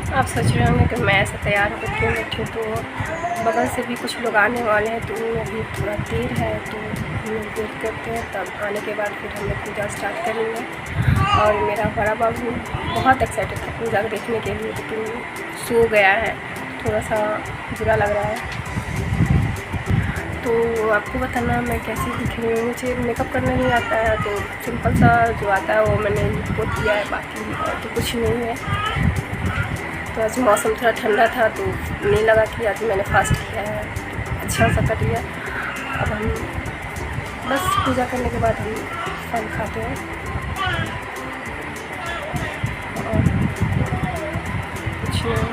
आप सोच रहे होंगे कि मैं ऐसे तैयार होकर क्यों बैठी हूँ, तो बगल से भी कुछ लोग आने वाले हैं, तो उनमें भी थोड़ा देर है, तो हम लोग वेट करते हैं। तब आने के बाद फिर हम लोग पूजा स्टार्ट करेंगे। और मेरा बड़ा बाबू बहुत एक्साइटेड था पूजा देखने के लिए, लेकिन सो गया है, थोड़ा सा बुरा लग रहा है। तो आपको बताना मैं कैसी दिख रही हूँ। मुझे मेकअप करना नहीं आता है, तो सिंपल सा जो आता है वो मैंने वो किया है, बाकी और तो कुछ नहीं है। तो आज मौसम थोड़ा ठंडा था, तो नहीं लगा कि आज मैंने फास्ट किया है, अच्छा सा कर लिया। अब हम बस पूजा करने के बाद हम फल खाते हैं और कुछ नहीं।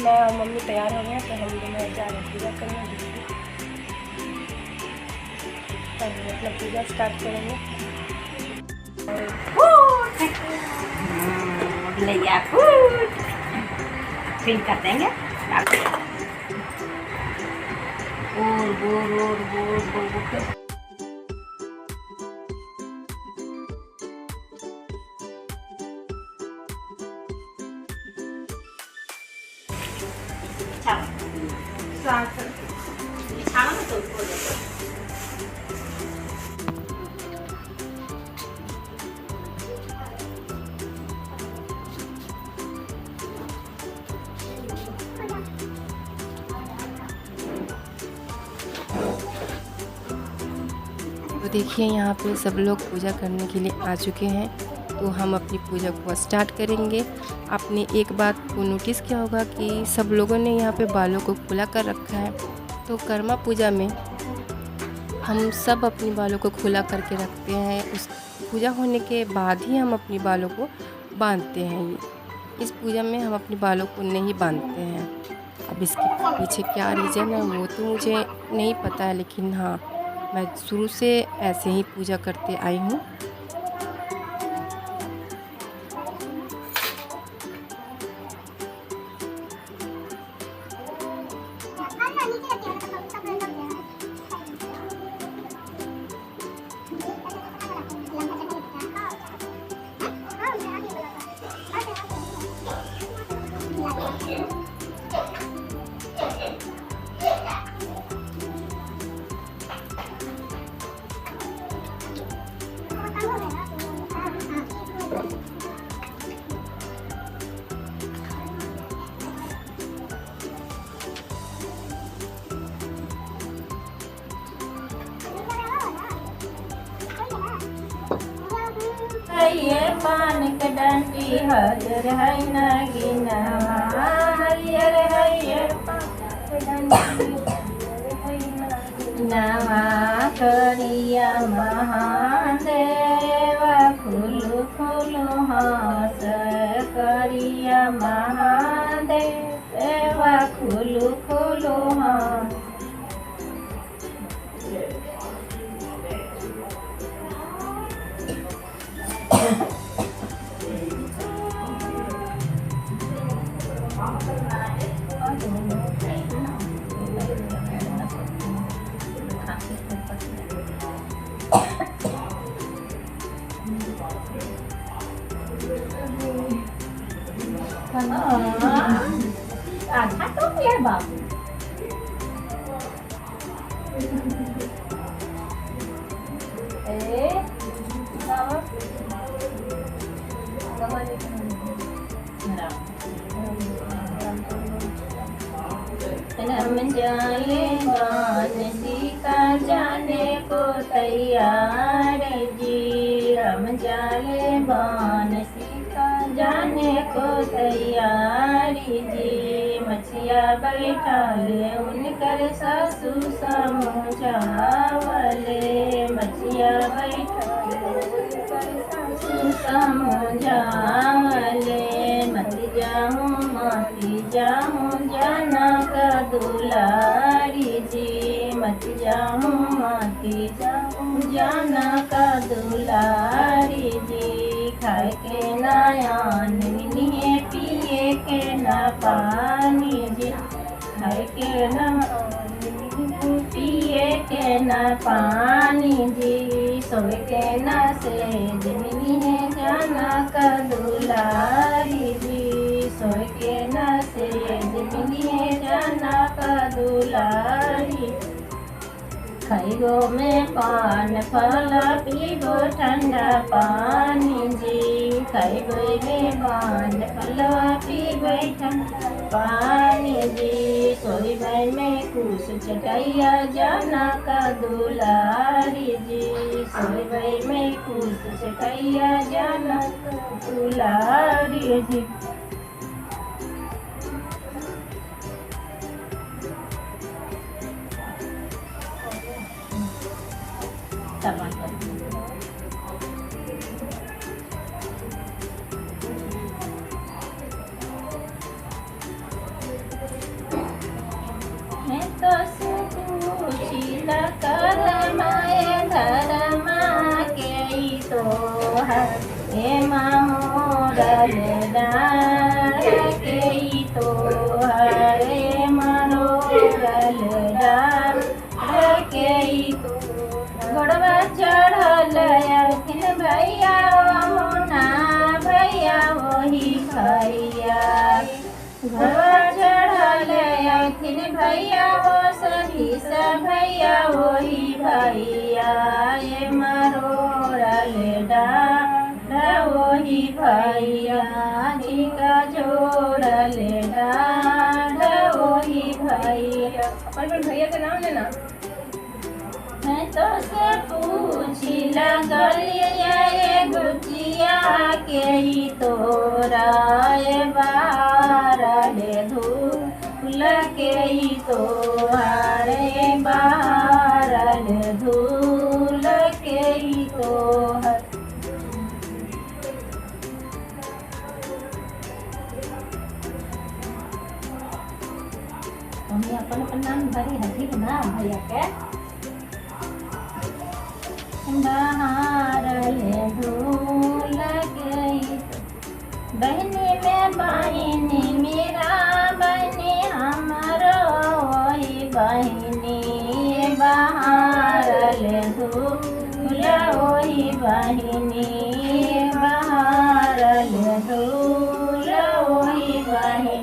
मैं और मम्मी तैयार हो गए, तो हम दोनों जा रहे हैं पूजा करने। तब अपना पूजा स्टार्ट करेंगे। फिर कर देंगे तो देखिए यहाँ पे सब लोग पूजा करने के लिए आ चुके हैं, तो हम अपनी पूजा को स्टार्ट करेंगे। आपने एक बात को नोटिस किया होगा कि सब लोगों ने यहाँ पे बालों को खुला कर रखा है। तो कर्मा पूजा में हम सब अपनी बालों को खुला करके रखते हैं। उस पूजा होने के बाद ही हम अपनी बालों को बांधते हैं। इस पूजा में हम अपने बालों को नहीं बांधते हैं। अब इसके पीछे क्या रीज़न है वो तो मुझे नहीं पता है, लेकिन हाँ, मैं शुरू से ऐसे ही पूजा करते आई हूँ। ये पान के डंडी हजर है नगीना हरियर है ये पान के डंडी नवा करिया महादेव खुलू खुलू हास करिया महादेव खुलू खुलू हास। Takut ya bang. जाने सीता जाने को तैयार जी, हम जाले बान सीता जाने को तैयारी जी। मछिया बैठा ले उनकर सासू समझावले, मछिया बैठा ले उनकर सासू समझावले। मत जाऊँ जाना का दुलारी जी, मत जाऊँ जाना का दुलारी जी। खाए के नयान मिनिए पिए के ना पानी जी, खाए के ना पिए के ना पानी जी। सोए के ना से मिनिए जाना का दुलारी जी, सोए के का दुलारी। खाइगो में पान फल पीगो ठंडा पानी जी। खाइगो में पान फल पीगो ठंडा पानी जी। सोई भाई में कुछ चटैया जाना का दुलारी जी। सोई भाई में कुछ चटैया जाना का दुलारी जी। मैं तो सुशीला करमाए धर्मा के तो हे मोरल डार के तो हरे मनोरल डार के तो घोड़वा चढ़ल अखिन भैया ना भैया वही भैया। घोड़वा चढ़ल अखिन भैया वो सभी सब भैया वही भैया। ये मरोरल डार वही भैया। जी का जोड़ल डार वही भैया। अपन भैया का नाम लेना। मैं तो से पूछी लगलिया ये गुजिया के ही तोरा ये बारल धूल के ही तोहरे बारल धूल के ही तोहर। तुम्हें अपन नाम भरी हसी ना भैया के बहारल धूल गई। बहनी में बहनी मेरा बहनी हमारो वही बहनी। बहारल धूल वही बहनी। बहारल धूल वही बहनी।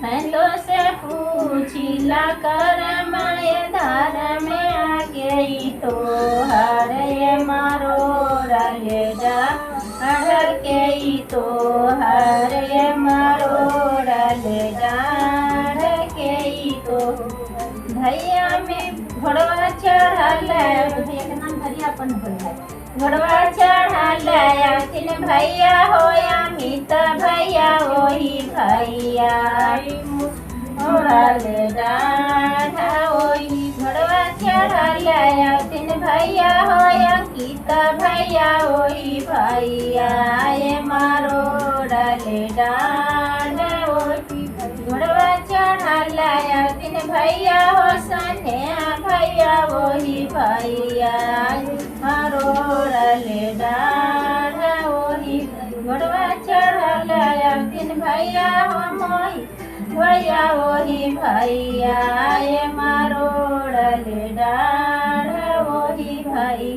मैं तो से पूछिला कर माए धार में आ गई तो हरे मारो रले डार के तो हरे मारो रले डार के तो भैया में घोड़वा चढ़ल। भैया के नाम भैया अपन भैया। घोड़वा चढ़ल अखिन भैया होया मित भैया वही भैया। मोरल डार वही घोड़वा चढ़ल अखिन भैया होया कित भैया वही भैया। ये मारो रल डार वही घोड़वा चढ़ल अखिन भैया हो सने भैया वही भैया। मारो रल डार वही घोड़वा चढ़ल अखिन भैया हो मोही भैया वही भैया। ये मारो रल डार वही भाई।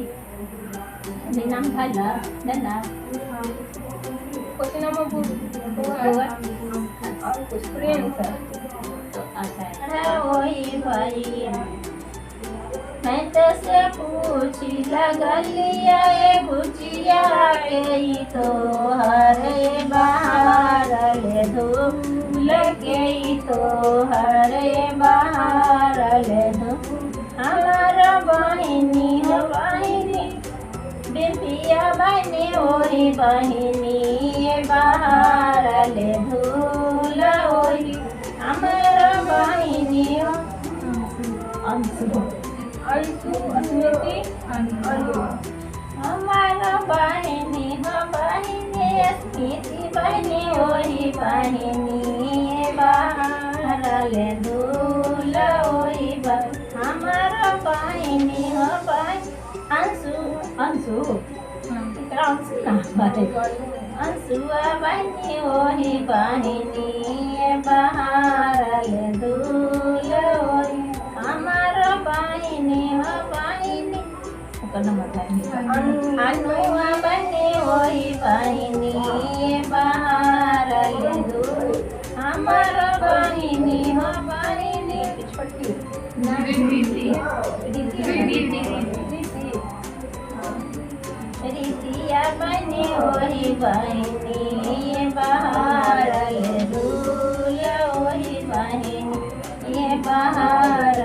नाम भला नन्ना कुछ नाम और कुछ प्रेम सर तो अच्छा वही भैया। मैं तो से पूछी लगलिया ये गुजिया के तो हरे बहारल धूल के तो हरे बहारल धूल। हमारा बहिनी हो बहिनी बिटिया बहनी वही बहिनी। बहारल धूल वही हमारा बहिनी हो अंशु स्मृति हमारा बहिनी हो बहिनी स्मृति बहनी वही बहिनी। बहारल धूल वही हमारा बहिनी हो बहिनी। अंशु अंशु ना अंशुआ बहनी वही बहिनी। बहारल धूल वही हमारा बहिनी हो बहिनी। अनुआ बहनी वही बहिनी। बहारल धूल हमारा बहिनी हो रीतिया बने वही बहनी बहार दूल वही बहनी ये बहार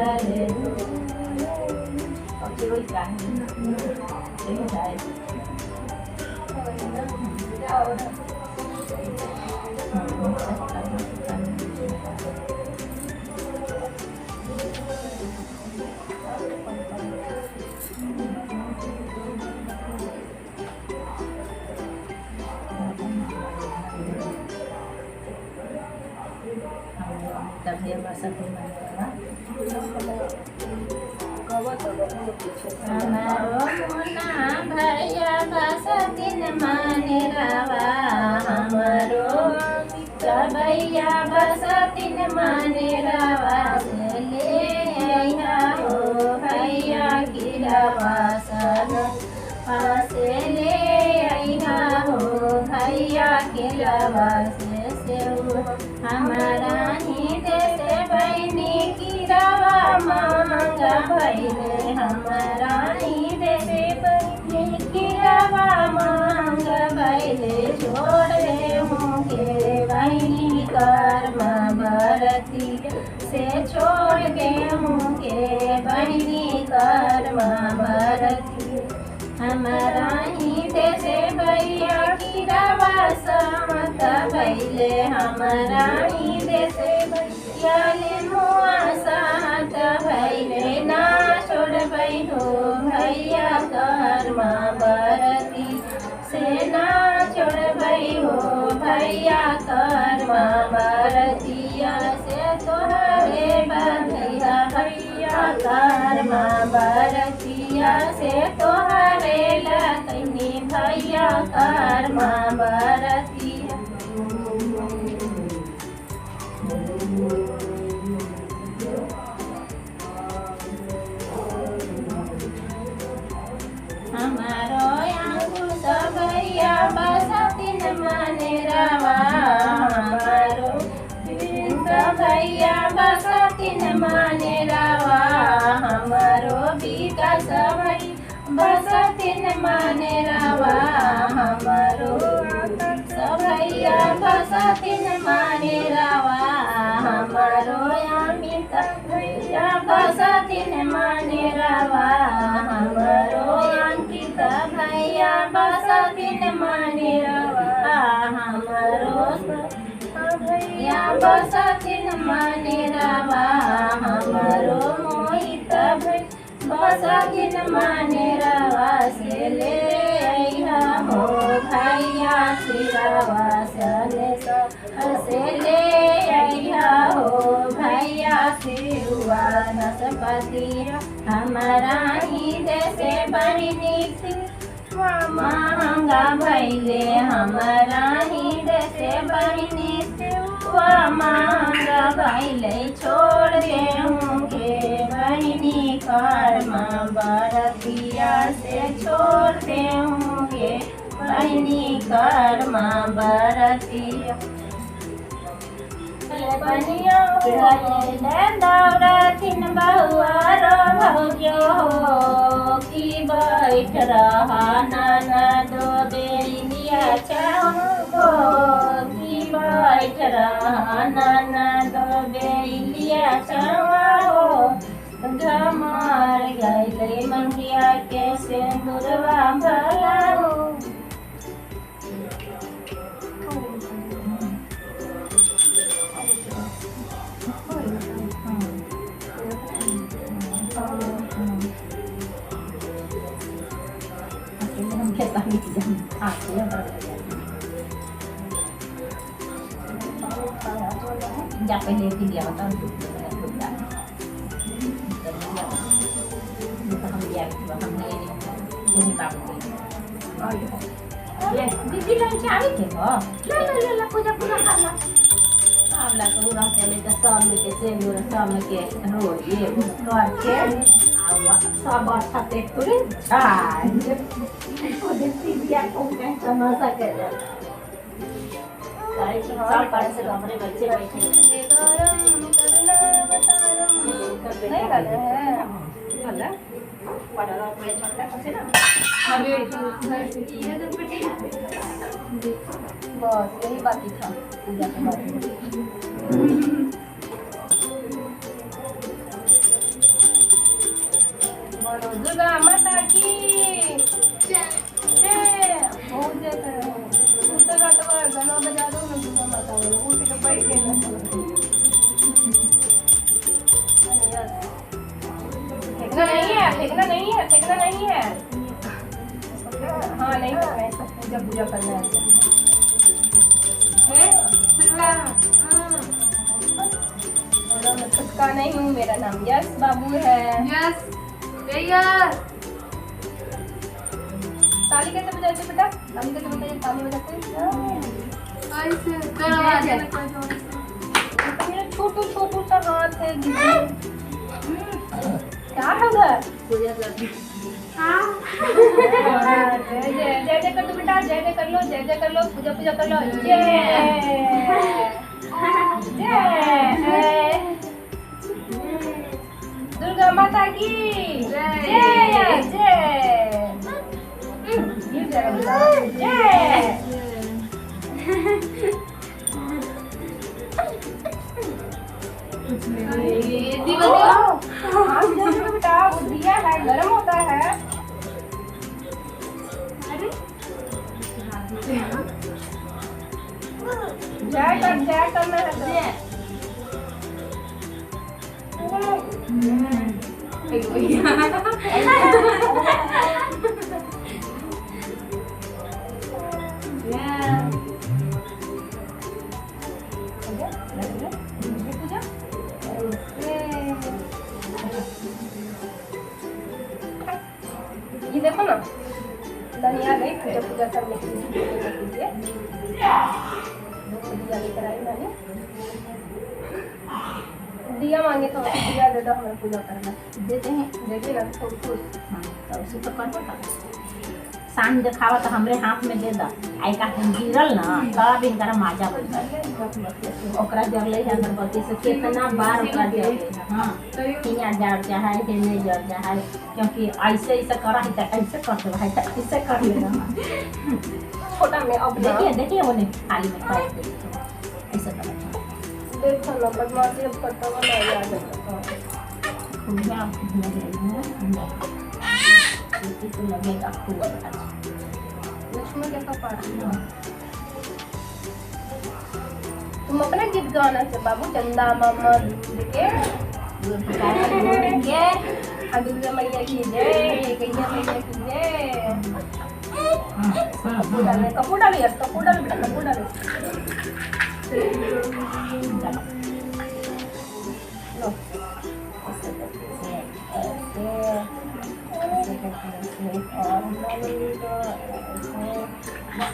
हमारो मुना भैया बसतिन माने रवा हमारो भैया बसतिन माने रवा ले आया हो भैया की रवा सन पासे ले आया हो भैया की रवा से हमारा ही देश बहनी की रवा मांगा भैले हमारा ही देश बहनी की रवा मांगा भैले छोड़े होंगे बहनी कर्मा भरती से छोड़ दे होंगे बहनी कर्मा भरती हमारा ही देश भैया की रवा सामत भैले हमारा ही देश भैया ले मुआ साहत भैले ना छोड़ बैठो भैया कर्मा बरती से ना छोड़ बैठो भैया कर्मा बरतिया से तोहरे बंधिया भैया कर्मा बरतिया से तोहरे लतनी भैया कर्मा बरतिया हमारो अंकुश भैया बसतिन माने रवा हमारो भैया बसतिन माने रवा हमारो विकास भैया बसतिन माने रवा हमारो भैया बसतिन माने रवा हमारो अमित भैया बसतिन माने रवा हमारो अंकित भैया बसतिन माने रवा हमारो भैया बसतिन माने रवा हमारो मोहित भैया बसतिन माने रवा से ले आया हो भैया सिरवा से ले आया हो भैया सिरुआ नसपति हमारा ही देश बहनी महंगा भैले हमारा ही देश बहनी महंगा भैले छोड़ दे होंगे बहनी कर्मा बरतिया से छोड़ दे होंगे बहनी कर्मा बरतिया बनिया दौड़तिन बहुआरो भौजो हो की बैठ रहा नाना दो बेलिया चाहो की बैठ रहा नाना दो बेलिया चाहो गमार गैले मंगिया के सिंदूरवा भला हो Dap ini dia atau bukan dia ini tahu ya dibilang cari ke la punya kalah Allah tu orang cari ke sambil ke sendiri sambil ke roh ye bukan ke awak sabar sate turin cari kode dia kongkan sama saja सारी साल पानी से हमारे बच्चे बैठे नहीं गाना है बस यही बाकी था पूजा के बारे में। बोलो दुर्गा माता की जय। बहुत जय उतर रात गाना बजा दो ना दुर्गा माता बोलो उठ के बैठ के फेंकना नहीं है फेंकना नहीं है फेंकना नहीं है। हाँ नहीं करना है पूजा पूजा करना है। बोलो मैं छुटका नहीं हूँ मेरा नाम यश बाबू है। यस यस ताली कैसे बजाते बेटा ताली कैसे बजाते ताली बजाते ऐसे दरवाजे में कोई मेरा छोटू छोटू सा हाथ है क्या होगा पूजा करती जय जय जय जय कर दो बेटा जय जय कर लो जय जय कर लो पूजा पूजा कर लो जय जय दुर्गा माता की जय जय गिर जाएगा जय बेटा वो दिया है गर्म होता है। जय करना है ये देखो ना धनिया गई पूजा पूजा करने के लिए दिया लेकर आई मैंने दिया मांगे तो दिया दे दो हमें पूजा करना देते हैं देखिए ना थोड़ी खुश तब उसी तो कर शान दिखावा तो हमरे हाथ में दे दा आई का गिरल ना तब इनका माजा बनता ओकरा जब ले अगरबत्ती से कितना बार ओकरा जब हाँ हियाँ जड़ चाहे हेने जड़ चाहे क्योंकि ऐसे ऐसे करा है तो ऐसे कर दो है तो इससे कर लेना छोटा में अब देखिए उन्हें थाली में कर दे ऐसे कर देखो ना बदमाशी अब करता हुआ नहीं आ जाता तो लगेगा खूब लक्ष्मण कैसा पार्टी तुम अपना गीत गाना से बाबू चंदा मामा के दुर्गा मैया की जय गैया मैया की जय। कपूर डालो यार कपूर डालो बेटा कपूर डालो लो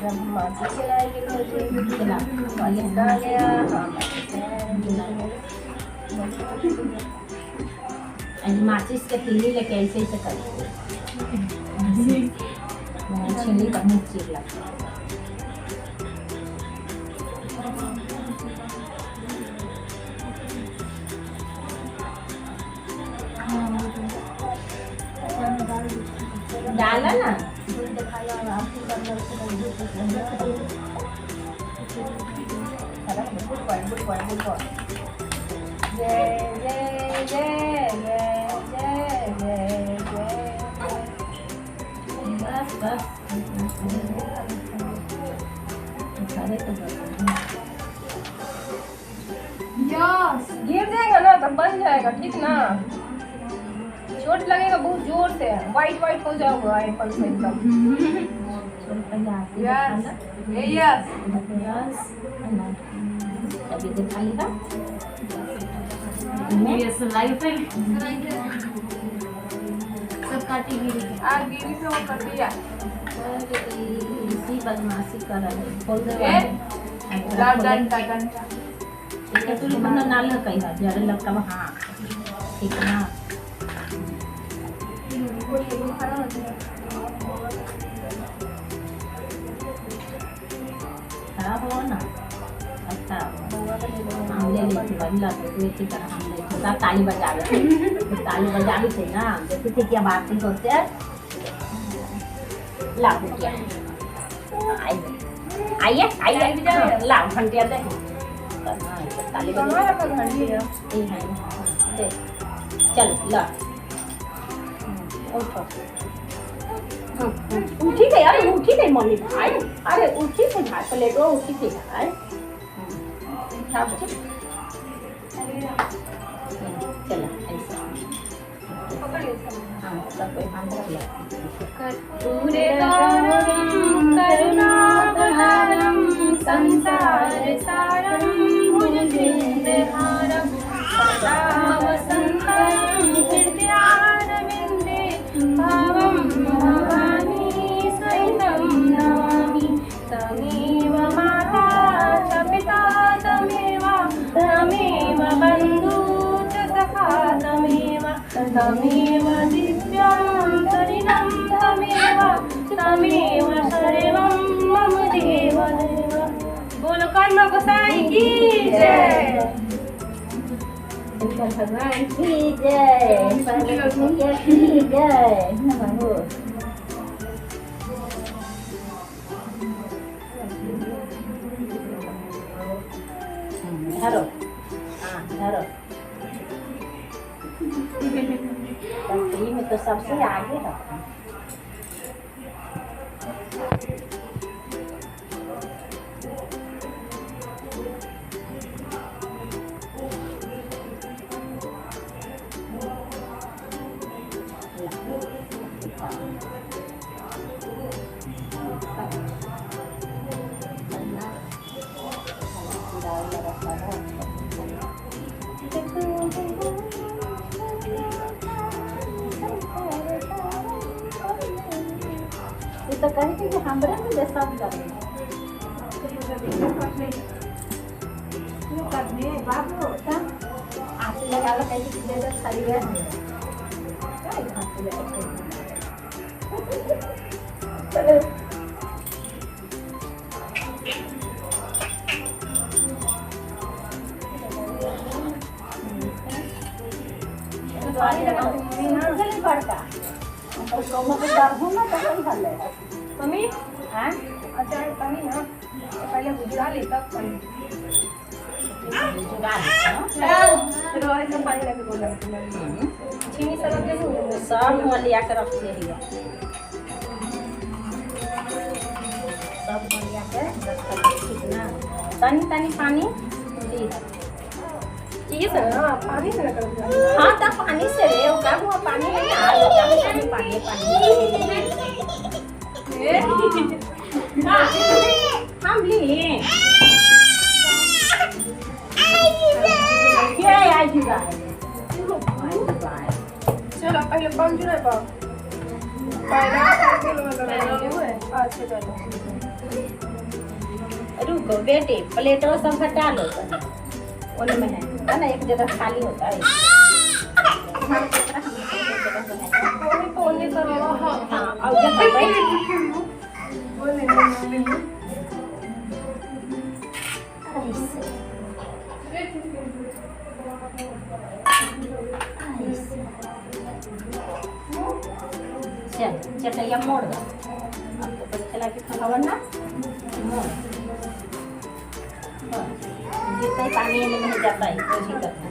और माची चलाएंगे माचिस के तीली लेके ऐसे ऐसे कर छिली का मुँह चीर लगता डाला ना जय जय जय जय जय जय जय बस बस गिर जाएगा ना तब बन जाएगा ठीक ना चोट लगेगा बहुत जोर से वाइट वाइट हो जाओगा एप्पल से एकदम अभी दिखाइएगा सब काटी गिरी से वो कर दिया इसी बदमाशी कर रहे हैं खोल दे तू बंदा नाल कही है जरे लगता हाँ ठीक ना खराब हो ना अच्छा हम ले लेते वही लाते तो इसी तरह हम ले सब ताली बजावे थे, ताली बजावे थे ना, देखते थे क्या बात होते हैं। लाओ क्या आइए आइए लाओ घंटिया दे ताली बजा दे चल ला उठो उठी थे अरे उठी थे मम्मी भाई अरे उठी थे भाई प्लेटो उठी थे भाई चला ऐसा सब कोई हाथ रख लिया करुणावतारं संसार सारं भुजगेन्द्रहारं सदा वसन्तं हृदयारविन्दे भावं भवानी सहितं नमामि तमेव माता च पिता तमेव बन्धु च सखा तमेव दिव्यान्तरिणं तमेव सर्वं मम देव देव। बोलो कर्म गोसाई की जय। भगवान की जय, मैया की जय। धरो हाँ धरो में तो सबसे आगे रखो। तो कहीं कि हमरे में जैसा करने बाबू आँख लगा लो कहीं कि जैसा खाली है चलो पानी लगा जल्दी पड़ता और सोमा को डर हूँ ना तो कहीं हल है मम्मी हाँ अच्छा पानी ना पहले गुजरा ले तब पानी रोए तो पानी लगे बोला चीनी सब लिया के रखते हैं सब लिया के कितना तनी तनी पानी दी ये सर हाँ पानी से लगा हाँ तब पानी से रे वो क्या हुआ पानी में क्या पानी पानी हम लिए क्या आई थी चलो पहले कौन जुड़ा है अच्छा चलो रुको बेटे प्लेटों सब हटा लो उनमें है ना एक जगह खाली होता है फोन करो हाँ और जब चल चटैया मोड़ दो आपको तो खिला के खावा ना मोड़ जितना पानी में नहीं जाता है कोशिश करना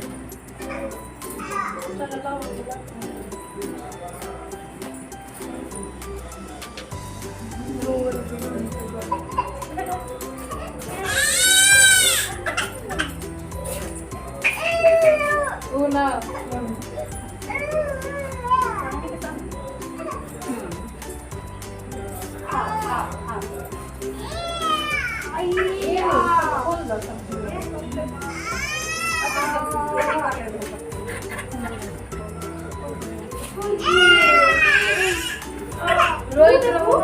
रोहित रहो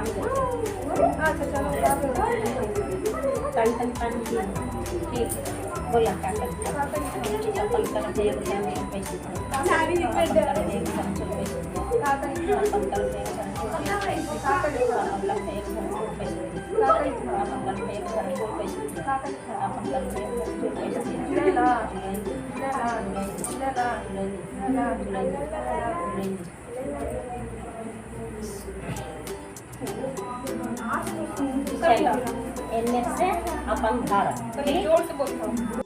अच्छा चलो ठीक बोला क्या करता अपन कर दे पैसे अपन कर दे चलो इनमें से अपन घर जोर से बोलता हूँ।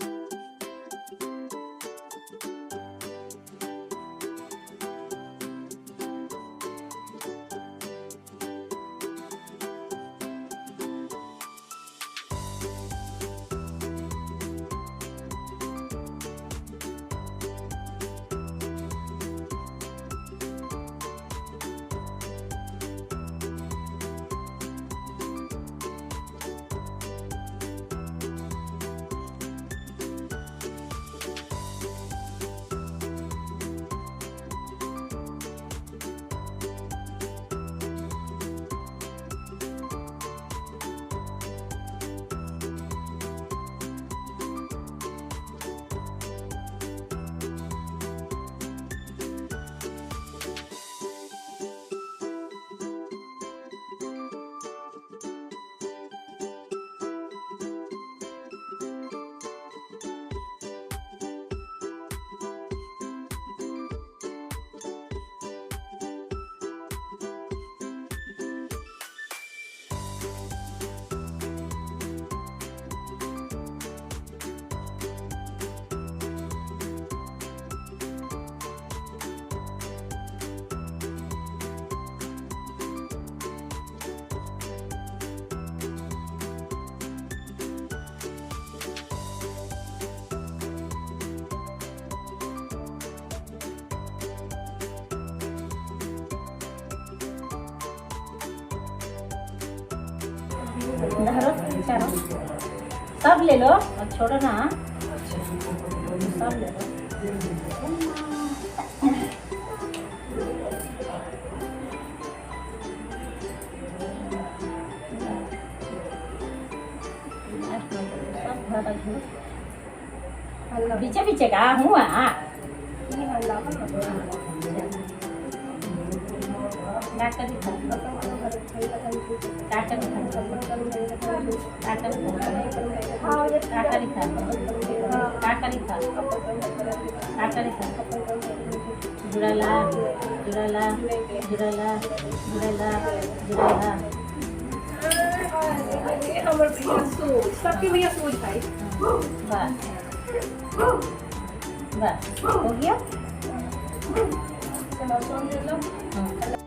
धरो चारो सब ले लो और छोड़ो ना सब ले लो पीछे पीछे का हुआ जुड़ाला जुड़ाला जुड़ाला जुड़ाला जुड़ाला हमारे भैया सोच सबके भैया सोच भाई बस बस हो गया चलो समझ लो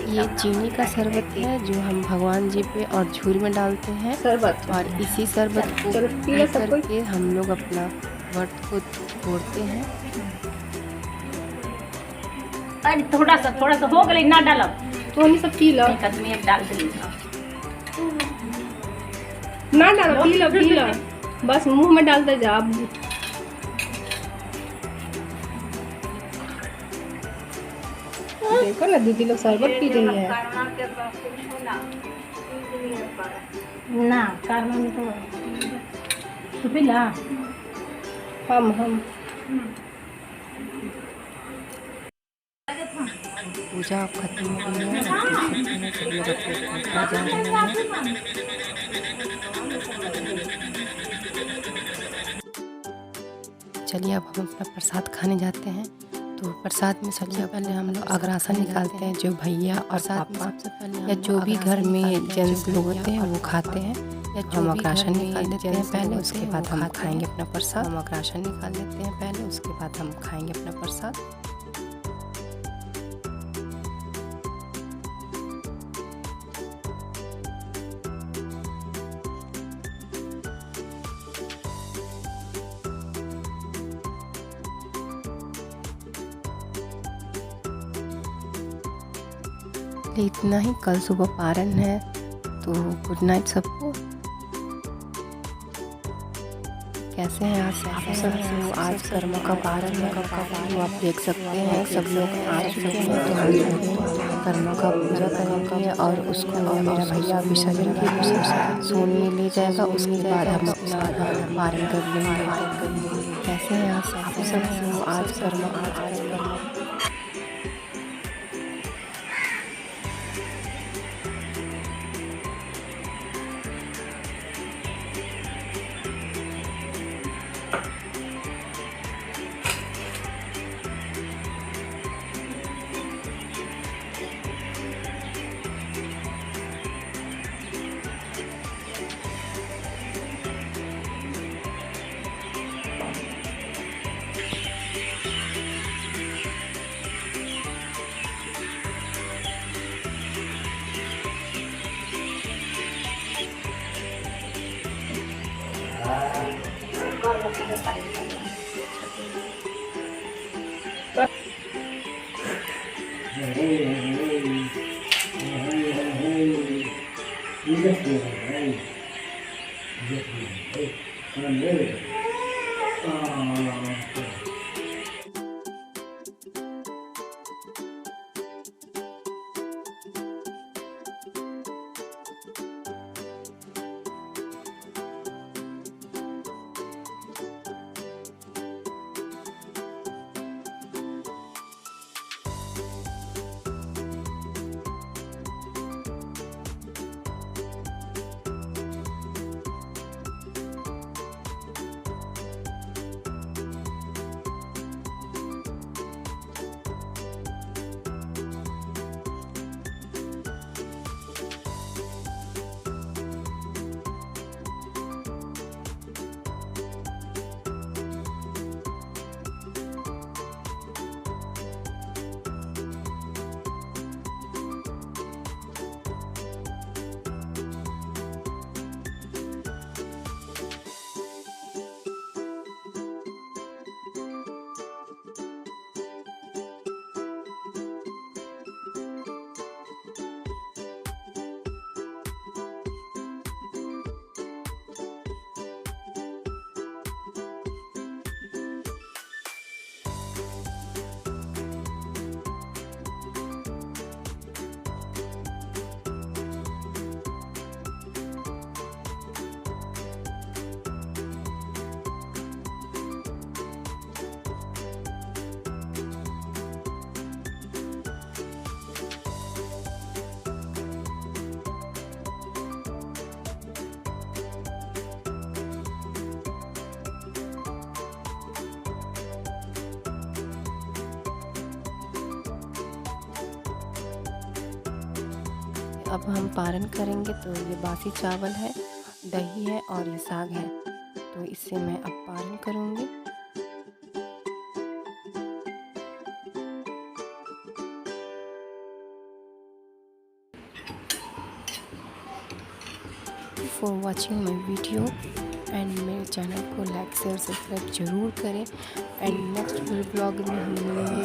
ये चीनी का शरबत है जो हम भगवान जी पे और झूर में डालते हैं शरबत। और इसी शरबत को चलो पी पी लो सब कोई। करके हम लोग अपना व्रत को तोड़ते हैं। अरे थोड़ा सा हो गई ना डालब। तो हम सब पी लो। एक आदमी एक डाल दी। ना डालो, पी लो बस मुंह में डालते जा अब। देखो ना दीदी लोग शरबत पी रही है। ना कारण में तो पी ला। हम पूजा खत्म हो गई है। सब लोग अपने घर जा रहे हैं। चलिए अब हम अपना प्रसाद खाने जाते हैं। तो प्रसाद में सबसे पहले हम लोग अगरासा निकालते हैं, जो भैया और पापा या जो भी घर में जेंट्स लोग होते हैं वो खाते हैं। या हम अगरासा निकाल देते हैं पहले, उसके बाद हम खाएंगे अपना प्रसाद। हम अगरासा निकाल देते हैं पहले, उसके बाद हम खाएंगे अपना प्रसाद। इतना ही, कल सुबह पारण है। तो गुड नाइट सबको। कैसे हैं आप सब? आज कर्म का पारण है, तो आप देख सकते हैं सब लोग आ चुके हैं। तो हम लोग कर्म का पूजा करेंगे और उसको मेरा भैया विसर्जन के लिए सोने ले जाएगा। उसके बाद हम अपना पारण कर लेंगे। कैसे हैं आप सब? आज कर्म अब हम पारण करेंगे। तो ये बासी चावल है, दही है और ये साग है। तो इससे मैं अब पारण करूँगी। For watching my video and मेरे चैनल को लाइक शेयर सब्सक्राइब जरूर करें। एंड नेक्स्ट ब्लॉग में हम मिलेंगे